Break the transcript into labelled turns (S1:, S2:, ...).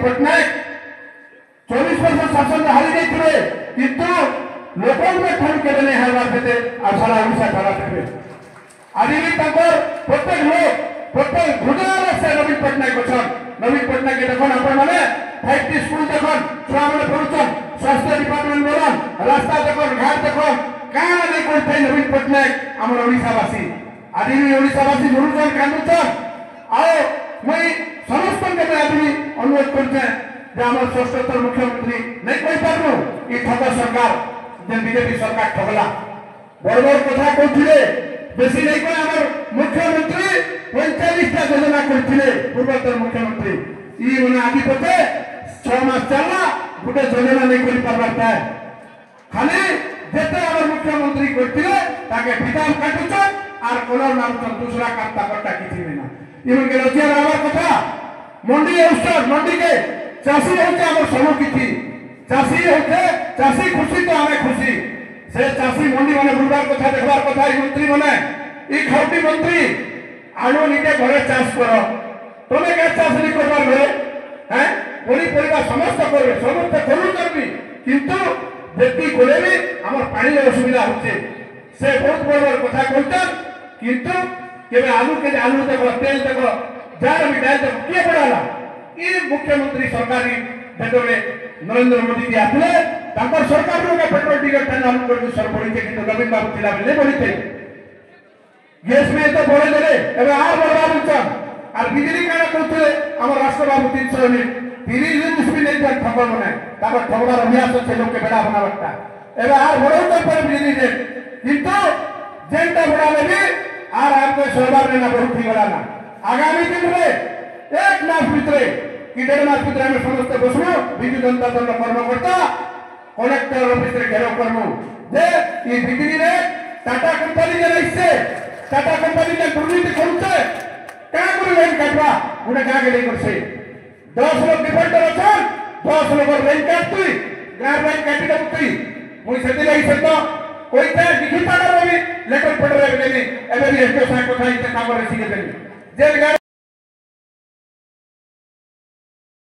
S1: पटनायक 24 वर्ष शासन हारी जाइए किंतु लोकन में ठान के नहीं हारवार थे और सारा ओडिशा खड़ा थे आज भी प्रत्येक लोग प्रत्येक हृदय से नवीन पटनायक अच्छा नवीन पटनायक देखो आपण मैंने 5टी स्कूल देखो छुआ मैंने पढ़ुचन स्वास्थ्य डिपार्टमेंट बोलन रास्ता देखो घाट देखो कहाँ नहीं करते नवीन पटनायक आम ओडिशावासी आज भी ओडिशावासी झुरुचन कांदुचन आओ मुई समस्त आज भी अनुरोध करते आम षष्ठतर मुख्यमंत्री नहीं कही पार्नु ये ठग सरकार जे बीजेपी सरकार ठगला बड़ बड़ कथा कहते बेसी नहीं कह आम मुख्यमंत्री 45टा योजना करते पूर्वोत्तर मुख्यमंत्री ये मैंने आगे पते 6 मास चलना गोटे योजना नहीं कर पार्ता है खाली जिते आम मुख्यमंत्री करते फिदाम काटुचन और कलर मारुचन दूसरा काम ताकता किसी नहीं ना ये लज्जा रहा कथा मंडी औषध मंडी के चाषी होते आम सब किसी चाषी होते चाषी खुशी तो आम खुशी से चाषी मंडी मैंने बुलवार कथा देखबार कथा मंत्री मैंने ये खाउटी मंत्री आलू निजे घरे चाष कर तुम्हें क्या चाष नहीं करवार घरे हैं पनीपरिया समस्त करेंगे समस्त करूँ किंतु जेती कले भी आम पानी असुविधा होचे से बहुत बड़ बड़ कथा कहते किंतु केबे आलू के आलू देखो तेल देखो जार भी डाल देखो किए पड़ाला ये मुख्यमंत्री सरकारी जेतबे नरेंद्र मोदी जी आथिले तांकर सरकार रो के पेट्रोल डीजल टाइम आलू कर सर पड़ी थे किंतु नवीन बाबू थिला बेले बड़ी थे गैस में तो बढ़े देले एबे आर बड़वा बुचन और बिजली काना करथले हमर राष्ट्र बाबू 300 यूनिट 30 दिन भी नहीं जान ठगल बने तापर ठगड़ा अभ्यास से लोग के बेड़ा बनावटा एबे आर बड़ो पर बिजली दे किंतु जेंटा बड़ा लेबी आर आपके सरकार ने ना बहुत ही गला ना आगामी दिन में 1 मास भीतर कि 1.5 मास भीतर हम समस्त बसमु बिजली जनता दल कर्मकर्ता कलेक्टर ऑफिस रे घेराव करमु जे ई बिजली रे टाटा कंपनी जे रहिसे टाटा कंपनी ने दुर्नीति करते क्या करे लाइन काटवा गुणे का के नहीं करसे 10 लोग डिफेंडर अछन 10 लोग लाइन काटतुई गार लाइन काटी दबुतुई मुई सेति रही से तो कोई ता लिखित आगर भी लेटर पढ़ रे नहीं एबे भी एसके साथ कथा इते काम रे सिखे देनी जे